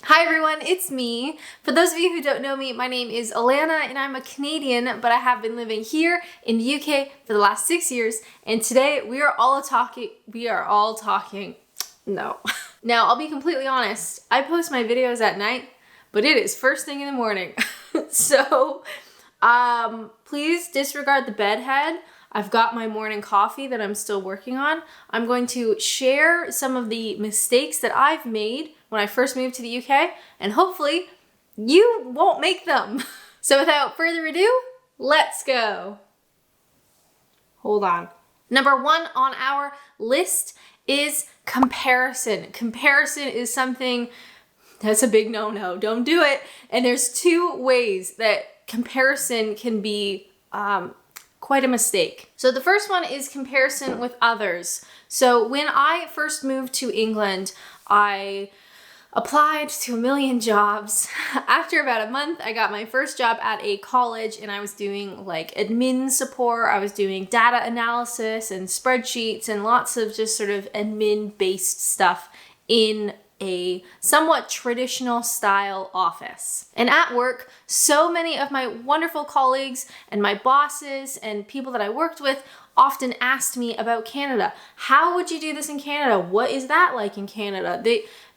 Hi everyone, it's me. For those of you who don't know me, my name is Alanna and I'm a Canadian, but I have been living here in the UK for the last 6 years, and today we are all talking, no. Now, I'll be completely honest, I post my videos at night, but it is first thing in the morning. So, please disregard the bedhead. I've got my morning coffee that I'm still working on. I'm going to share some of the mistakes that I've made when I first moved to the UK, and hopefully you won't make them. So without further ado, let's go. Hold on. Number 1 on our list is comparison. Comparison is something that's a big no-no. Don't do it. And there's 2 ways that comparison can be quite a mistake. So the first one is comparison with others. So when I first moved to England, I applied to a million jobs. After about a month, I got my first job at a college and I was doing like admin support. I was doing data analysis and spreadsheets and lots of just sort of admin-based stuff in a somewhat traditional style office. And at work, so many of my wonderful colleagues and my bosses and people that I worked with often asked me about Canada. How would you do this in Canada? What is that like in Canada?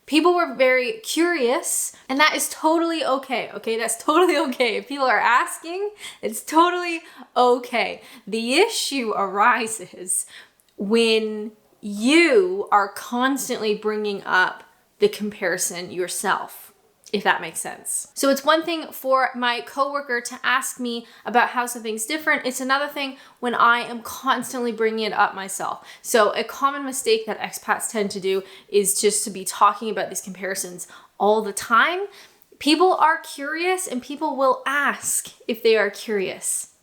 People were very curious, and that is totally okay, okay? That's totally okay. If people are asking, it's totally okay. The issue arises when you are constantly bringing up the comparison yourself, if that makes sense. So it's one thing for my coworker to ask me about how something's different. It's another thing when I am constantly bringing it up myself. So a common mistake that expats tend to do is just to be talking about these comparisons all the time. People are curious and people will ask if they are curious.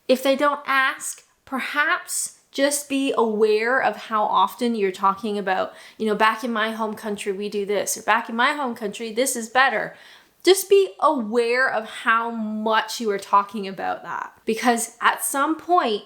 If they don't ask, perhaps just be aware of how often you're talking about, back in my home country, we do this, or back in my home country, this is better. Just be aware of how much you are talking about that, because at some point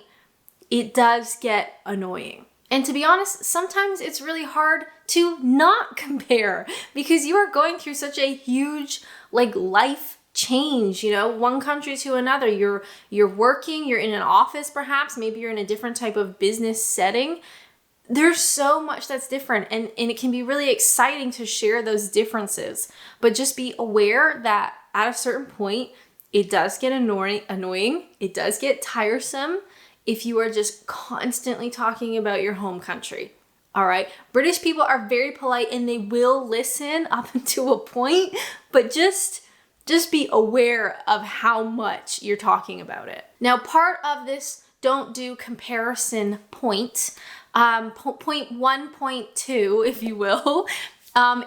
it does get annoying. And to be honest, sometimes it's really hard to not compare because you are going through such a huge life change, one country to another. You're working, you're in an office perhaps, maybe you're in a different type of business setting. There's so much that's different, and it can be really exciting to share those differences. But just be aware that at a certain point, it does get annoying, it does get tiresome if you are just constantly talking about your home country. All right, British people are very polite and they will listen up until a point, but just be aware of how much you're talking about it. Now, part of this don't do comparison point 1.2, if you will,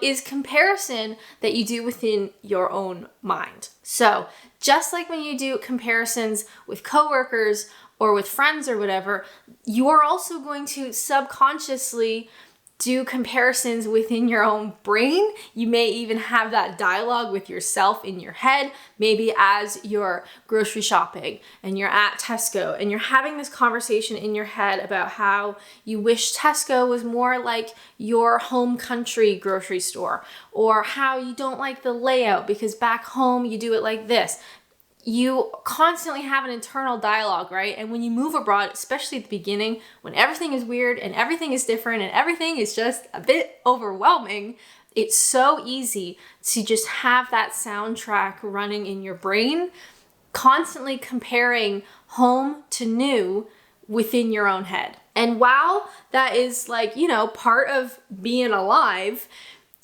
is comparison that you do within your own mind. So just like when you do comparisons with coworkers or with friends or whatever, you are also going to subconsciously do comparisons within your own brain. You may even have that dialogue with yourself in your head, maybe as you're grocery shopping and you're at Tesco and you're having this conversation in your head about how you wish Tesco was more like your home country grocery store, or how you don't like the layout because back home you do it like this. You constantly have an internal dialogue, right? And when you move abroad, especially at the beginning, when everything is weird and everything is different and everything is just a bit overwhelming, it's so easy to just have that soundtrack running in your brain, constantly comparing home to new within your own head. And while that is part of being alive,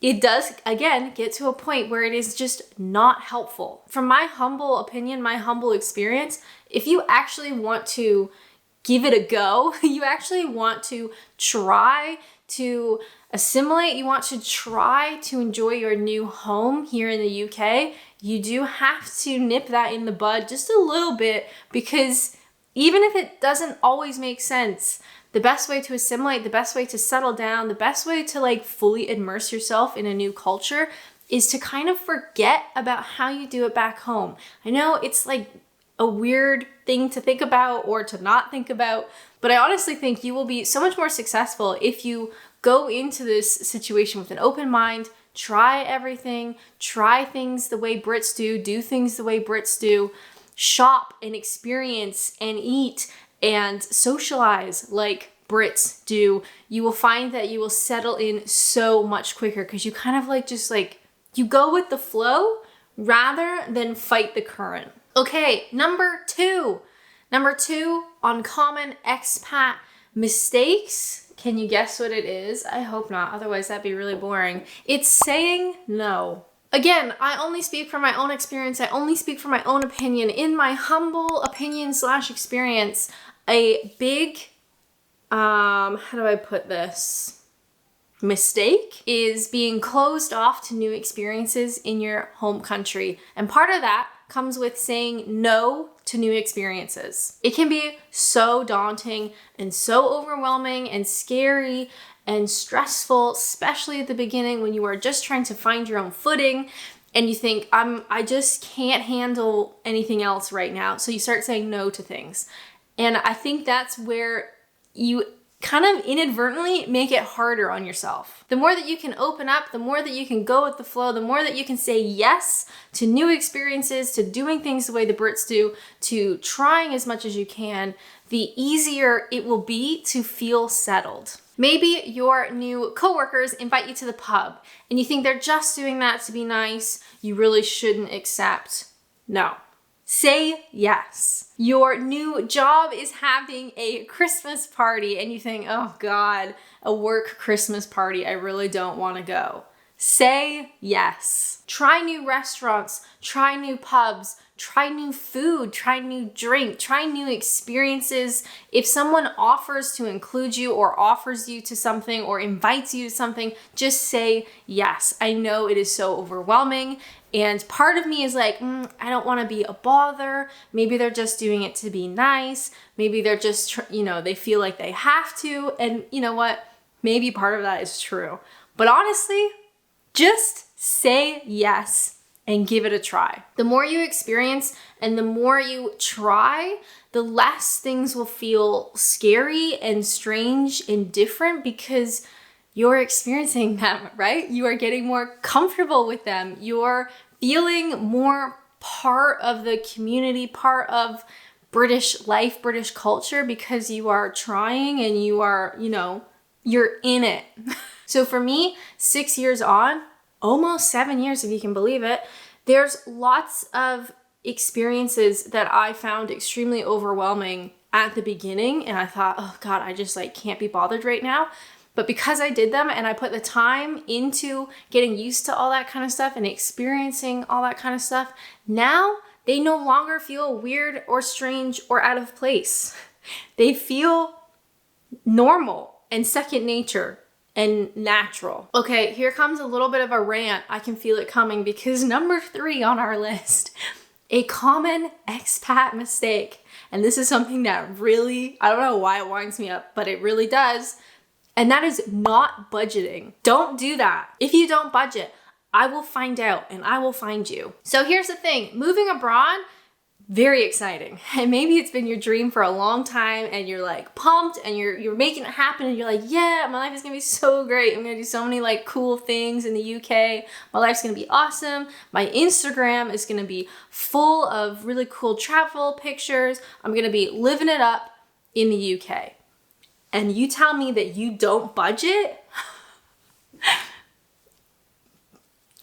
it does, again, get to a point where it is just not helpful. From my humble opinion, my humble experience, if you actually want to give it a go, you actually want to try to assimilate, you want to try to enjoy your new home here in the UK, you do have to nip that in the bud just a little bit, because even if it doesn't always make sense, the best way to assimilate, the best way to settle down, the best way to fully immerse yourself in a new culture is to kind of forget about how you do it back home. I know it's a weird thing to think about or to not think about, but I honestly think you will be so much more successful if you go into this situation with an open mind, try everything, try things the way Brits do things the way Brits do, shop and experience and eat and socialize like Brits do, you will find that you will settle in so much quicker because you kind of like just like, you go with the flow rather than fight the current. Okay, number two on common expat mistakes. Can you guess what it is? I hope not, otherwise that'd be really boring. It's saying no. Again, I only speak from my own experience. I only speak from my own opinion. In my humble opinion / experience, a big, how do I put this? Mistake is being closed off to new experiences in your home country. And part of that comes with saying no to new experiences. It can be so daunting and so overwhelming and scary and stressful, especially at the beginning when you are just trying to find your own footing and you think, I just can't handle anything else right now. So you start saying no to things. And I think that's where you kind of inadvertently make it harder on yourself. The more that you can open up, the more that you can go with the flow, the more that you can say yes to new experiences, to doing things the way the Brits do, to trying as much as you can, the easier it will be to feel settled. Maybe your new coworkers invite you to the pub and you think they're just doing that to be nice. You really shouldn't accept. No. Say yes. Your new job is having a Christmas party and you think, oh God, a work Christmas party. I really don't want to go. Say yes. Try new restaurants, try new pubs, try new food, try new drink, try new experiences. If someone offers to include you or offers you to something or invites you to something, just say yes. I know it is so overwhelming. And part of me is like, I don't want to be a bother. Maybe they're just doing it to be nice. Maybe they're just, they feel like they have to. And you know what? Maybe part of that is true. But honestly, just say yes and give it a try. The more you experience and the more you try, the less things will feel scary and strange and different because you're experiencing them, right? You are getting more comfortable with them. You're feeling more part of the community, part of British life, British culture, because you are trying and you are, you're in it. So for me, 6 years on, almost 7 years, if you can believe it, there's lots of experiences that I found extremely overwhelming at the beginning. And I thought, oh God, I just can't be bothered right now. But because I did them and I put the time into getting used to all that kind of stuff and experiencing all that kind of stuff, now they no longer feel weird or strange or out of place. They feel normal and second nature and natural. Okay, here comes a little bit of a rant. I can feel it coming because number 3 on our list, a common expat mistake. And this is something that really, I don't know why it winds me up, but it really does. And that is not budgeting. Don't do that. If you don't budget, I will find out and I will find you. So here's the thing, moving abroad, very exciting. And maybe it's been your dream for a long time and you're pumped and you're making it happen and you're like, yeah, my life is gonna be so great. I'm gonna do so many cool things in the UK. My life's gonna be awesome. My Instagram is gonna be full of really cool travel pictures. I'm gonna be living it up in the UK. And you tell me that you don't budget?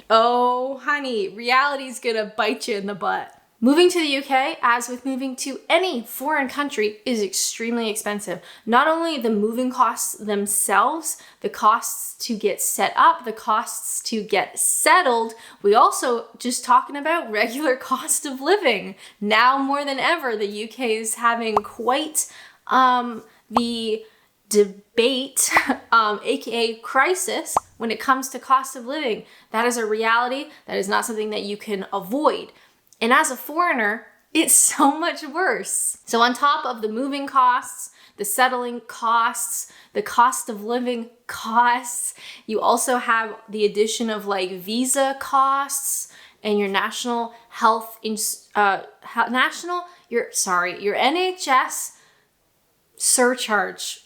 Oh, honey, reality's gonna bite you in the butt. Moving to the UK, as with moving to any foreign country, is extremely expensive. Not only the moving costs themselves, the costs to get set up, the costs to get settled, we also just talking about regular cost of living. Now more than ever, the UK is having quite the debate, aka crisis, when it comes to cost of living. That is a reality. That is not something that you can avoid. And as a foreigner, it's so much worse. So on top of the moving costs, the settling costs, the cost of living costs, you also have the addition of visa costs and your national health, your NHS surcharge.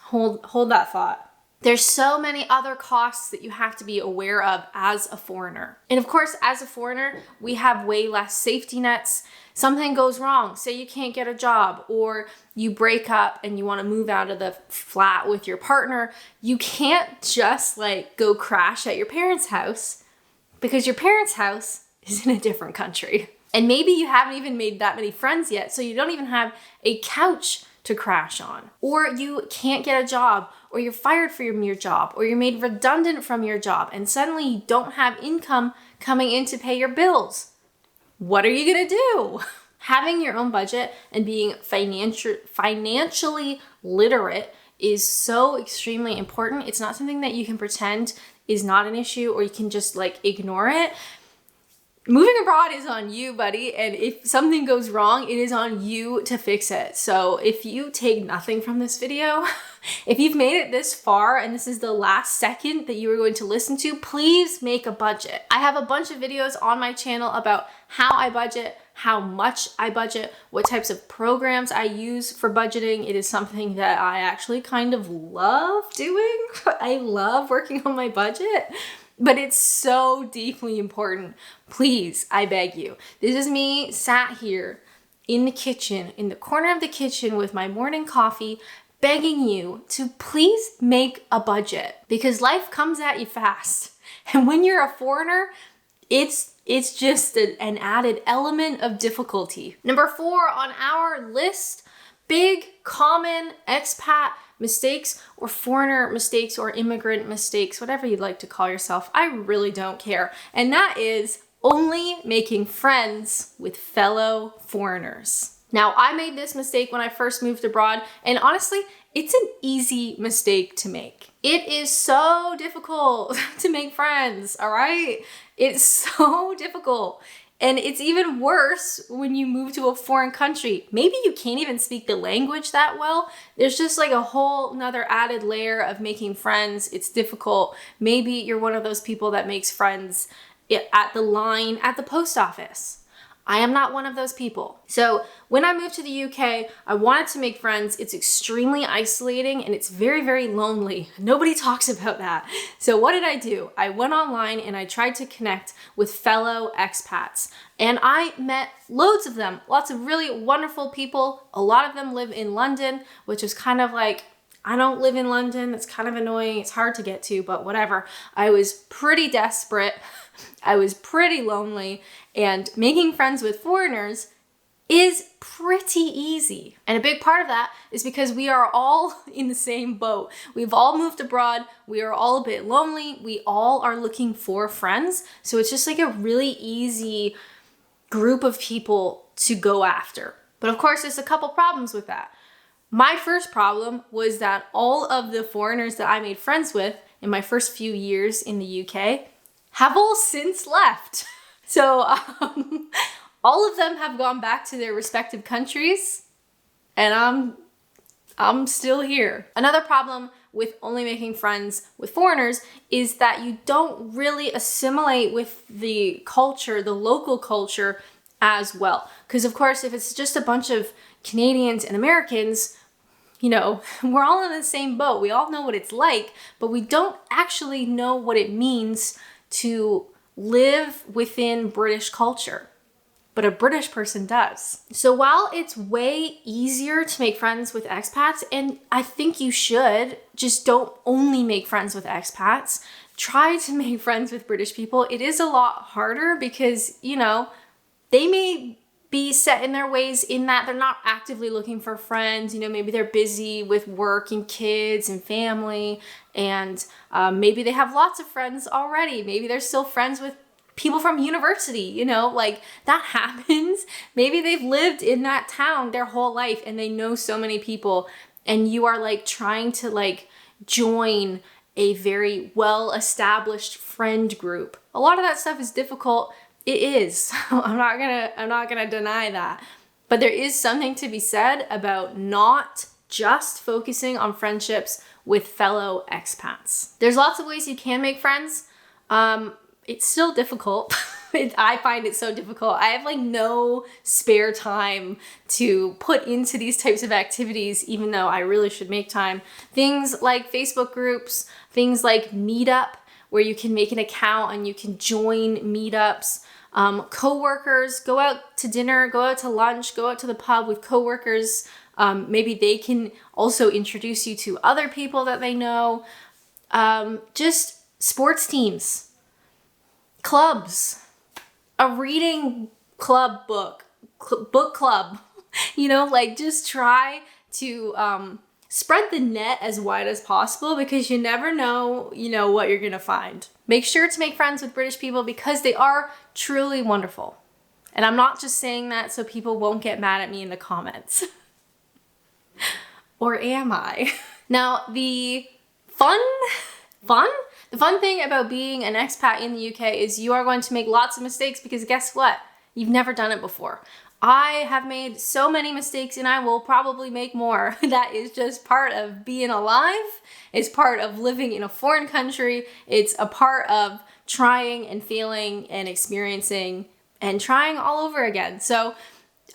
Hold that thought. There's so many other costs that you have to be aware of as a foreigner. And of course, as a foreigner, we have way less safety nets. Something goes wrong, say you can't get a job, or you break up and you want to move out of the flat with your partner. You can't just like go crash at your parents' house because your parents' house is in a different country. And maybe you haven't even made that many friends yet, so you don't even have a couch to crash on. Or you can't get a job, or you're fired from your job, or you're made redundant from your job, and suddenly you don't have income coming in to pay your bills. What are you gonna do? Having your own budget and being financially literate is so extremely important. It's not something that you can pretend is not an issue, or you can just like ignore it. Moving abroad is on you, buddy, and if something goes wrong, it is on you to fix it. So if you take nothing from this video, if you've made it this far and this is the last second that you are going to listen to, please make a budget. I have a bunch of videos on my channel about how I budget, how much I budget, what types of programs I use for budgeting. It is something that I actually kind of love doing. I love working on my budget. But it's so deeply important. Please, I beg you. This is me sat here in the kitchen, in the corner of the kitchen with my morning coffee, begging you to please make a budget, because life comes at you fast. And when you're a foreigner, it's just an added element of difficulty. Number 4 on our list, big common expat mistakes, or foreigner mistakes, or immigrant mistakes, whatever you'd like to call yourself. I really don't care. And that is only making friends with fellow foreigners. Now, I made this mistake when I first moved abroad, and honestly, it's an easy mistake to make. It is so difficult to make friends, all right? It's so difficult. And it's even worse when you move to a foreign country. Maybe you can't even speak the language that well. There's just like a whole nother added layer of making friends. It's difficult. Maybe you're one of those people that makes friends at the line at the post office. I am not one of those people. So when I moved to the UK, I wanted to make friends. It's extremely isolating and it's very, very lonely. Nobody talks about that. So what did I do? I went online and I tried to connect with fellow expats. And I met loads of them, lots of really wonderful people. A lot of them live in London, which is kind of like, I don't live in London. It's kind of annoying. It's hard to get to, but whatever. I was pretty desperate. I was pretty lonely, and making friends with foreigners is pretty easy. And a big part of that is because we are all in the same boat. We've all moved abroad. We are all a bit lonely. We all are looking for friends. So it's just like a really easy group of people to go after. But of course, there's a couple problems with that. My first problem was that all of the foreigners that I made friends with in my first few years in the UK have all since left. So all of them have gone back to their respective countries, and I'm still here. Another problem with only making friends with foreigners is that you don't really assimilate with the culture, the local culture as well. Because of course, if it's just a bunch of Canadians and Americans, you know, we're all in the same boat. We all know what it's like, but we don't actually know what it means to live within British culture. But a British person does. So while it's way easier to make friends with expats, and I think you should, just don't only make friends with expats. Try to make friends with British people. It is a lot harder because, you know, they may be set in their ways in that they're not actively looking for friends. You know, maybe they're busy with work and kids and family, and maybe they have lots of friends already. Maybe they're still friends with people from university, you know, like that happens. Maybe they've lived in that town their whole life and they know so many people, and you are like trying to like join a very well-established friend group. A lot of that stuff is difficult. It is. I'm not gonna deny that. But there is something to be said about not just focusing on friendships with fellow expats. There's lots of ways you can make friends. It's still difficult. I find it so difficult. I have like no spare time to put into these types of activities, even though I really should make time. Things like Facebook groups, things like Meetup, where you can make an account and you can join meetups. Coworkers, go out to dinner, go out to lunch, go out to the pub with coworkers. Maybe they can also introduce you to other people that they know. Just sports teams, clubs, a reading club book club, like just try to spread the net as wide as possible, because you never know, what you're gonna find. Make sure to make friends with British people because they are truly wonderful. And I'm not just saying that so people won't get mad at me in the comments. Or am I? Now, the fun thing about being an expat in the UK is you are going to make lots of mistakes, because guess what? You've never done it before. I have made so many mistakes and I will probably make more. That is just part of being alive. It's part of living in a foreign country. It's a part of trying and failing and experiencing and trying all over again. So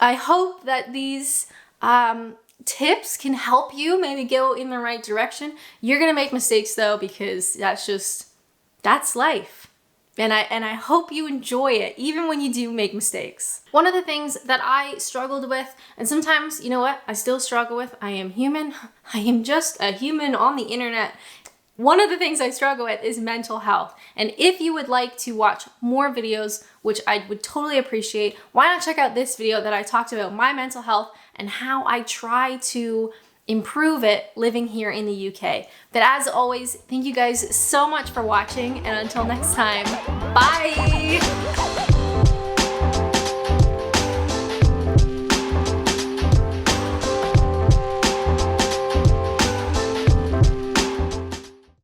I hope that these tips can help you maybe go in the right direction. You're gonna make mistakes though, because that's life. And I hope you enjoy it, even when you do make mistakes. One of the things that I struggled with, and sometimes, I still struggle with, I am human. I am just a human on the internet. One of the things I struggle with is mental health. And if you would like to watch more videos, which I would totally appreciate, why not check out this video that I talked about my mental health and how I try to improve it living here in the UK. But as always, thank you guys so much for watching, and until next time, bye!